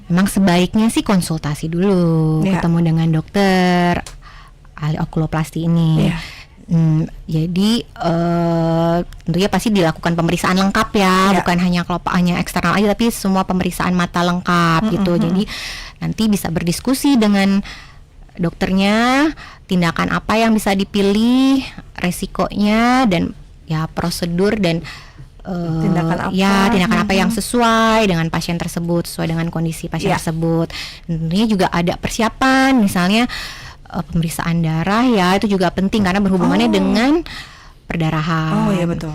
Memang sebaiknya sih konsultasi dulu, ketemu dengan dokter ahli okuloplasti ini. Jadi tentunya pasti dilakukan pemeriksaan lengkap ya, bukan hanya kelopaknya eksternal aja, tapi semua pemeriksaan mata lengkap gitu. Jadi nanti bisa berdiskusi dengan dokternya, tindakan apa yang bisa dipilih, resikonya, dan ya prosedur dan tindakan apa yang sesuai dengan pasien tersebut, sesuai dengan kondisi pasien tersebut. Tentunya juga ada persiapan, misalnya pemeriksaan darah ya, itu juga penting karena berhubungannya dengan perdarahan. Oh iya betul.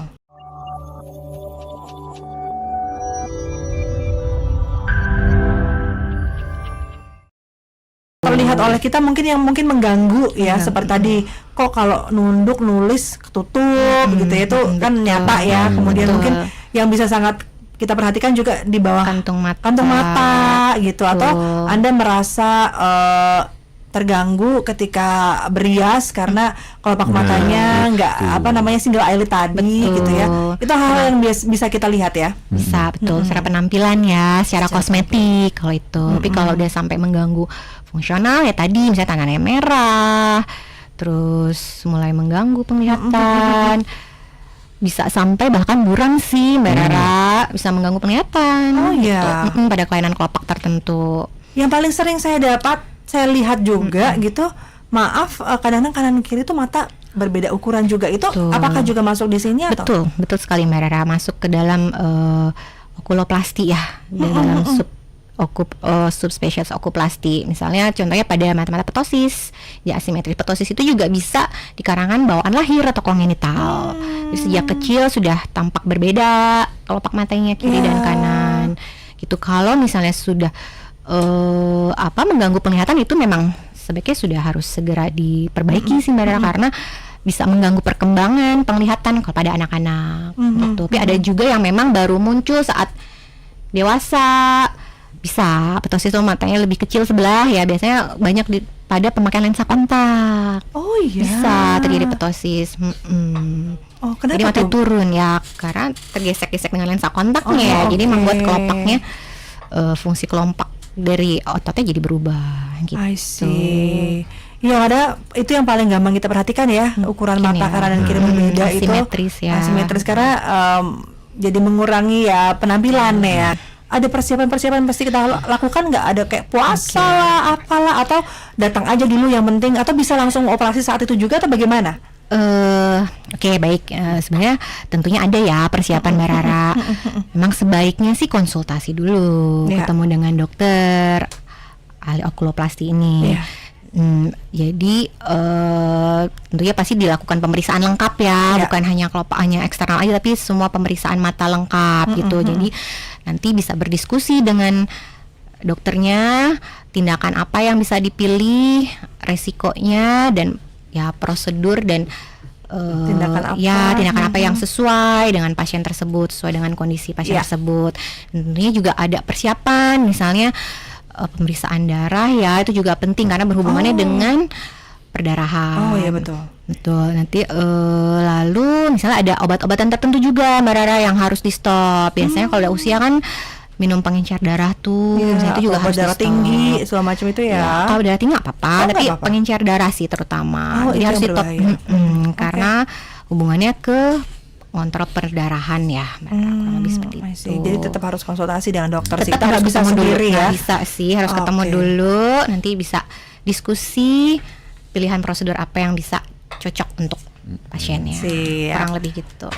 Terlihat oleh kita mungkin yang mengganggu ya, seperti tadi kok kalau nunduk nulis ketutup gitu ya, itu kan nyata ya. Kemudian mungkin yang bisa sangat kita perhatikan juga di bawah kantung mata gitu, atau Anda merasa terganggu ketika berias karena kelopak matanya nggak single eyelid tadi gitu ya. Itu hal yang bisa kita lihat ya. Bisa, betul. Secara penampilan ya, secara kosmetik kalau itu. Tapi kalau udah sampai mengganggu fungsional ya tadi, misalnya tangannya merah, terus mulai mengganggu penglihatan, bisa sampai bahkan buram sih Mbak Rara, bisa mengganggu penglihatan. Oh iya. Gitu. Pada kelainan kelopak tertentu. Yang paling sering saya lihat juga gitu, maaf, kadang-kadang kanan kiri tuh mata berbeda ukuran juga. Itu apakah juga masuk di sini atau? Betul sekali Mbak Rara, masuk ke dalam okuloplasti ya, dalam subspesies okuplasti. Misalnya contohnya pada mata ptosis, ya asimetris ptosis itu juga bisa dikarenakan bawaan lahir atau kongenital. Jadi sejak kecil sudah tampak berbeda kelopak matanya kiri dan kanan. Gitu. Kalau misalnya sudah mengganggu penglihatan, itu memang sebaiknya sudah harus segera diperbaiki sih Mbak Rara, karena bisa mengganggu perkembangan penglihatan kepada anak-anak. Gitu. Tapi ada juga yang memang baru muncul saat dewasa. Bisa ptosis itu matanya lebih kecil sebelah ya, biasanya banyak pada pemakaian lensa kontak. Oh iya. Bisa terjadi ptosis. Oh, kenapa jadi matanya turun ya, karena tergesek-gesek dengan lensa kontaknya jadi membuat kelopaknya fungsi kelopak dari ototnya jadi berubah gitu. I see. Yang ada itu yang paling gampang kita perhatikan ya, ukuran mata kanan dan kiri berbeda, asimetris itu asimetris karena jadi mengurangi ya penampilan ya. Ada persiapan pasti kita lakukan nggak? Ada kayak puasa lah, apalah, atau datang aja dulu yang penting, atau bisa langsung operasi saat itu juga, atau bagaimana? Oke, baik. Sebenarnya tentunya ada ya persiapan Mbak Rara. Memang sebaiknya sih konsultasi dulu, ketemu dengan dokter ahli okuloplasti ini. Jadi tentunya pasti dilakukan pemeriksaan lengkap ya, bukan hanya kelopaknya eksternal aja, tapi semua pemeriksaan mata lengkap gitu. Jadi nanti bisa berdiskusi dengan dokternya, tindakan apa yang bisa dipilih, resikonya, dan ya prosedur dan tindakan apa yang sesuai dengan pasien tersebut, sesuai dengan kondisi pasien tersebut. Tentunya juga ada persiapan, misalnya pemeriksaan darah ya, itu juga penting karena berhubungannya dengan perdarahan. Oh iya betul. Nanti lalu misalnya ada obat-obatan tertentu juga Mbak Rara yang harus di stop. Biasanya kalau udah usia kan minum pengencer darah tuh, misalnya itu juga harus darah tinggi segala macam itu ya. Kalau darah tinggi nggak apa-apa, tapi pengencer darah sih terutama. Jadi harus di stop karena hubungannya ke kontrol perdarahan ya, kurang lebih seperti itu. Jadi tetap harus konsultasi dengan dokter. Tetap harus bisa sendiri ya. Bisa sih, harus ketemu dulu. Nanti bisa diskusi pilihan prosedur apa yang bisa cocok untuk pasiennya. Kurang lebih gitu.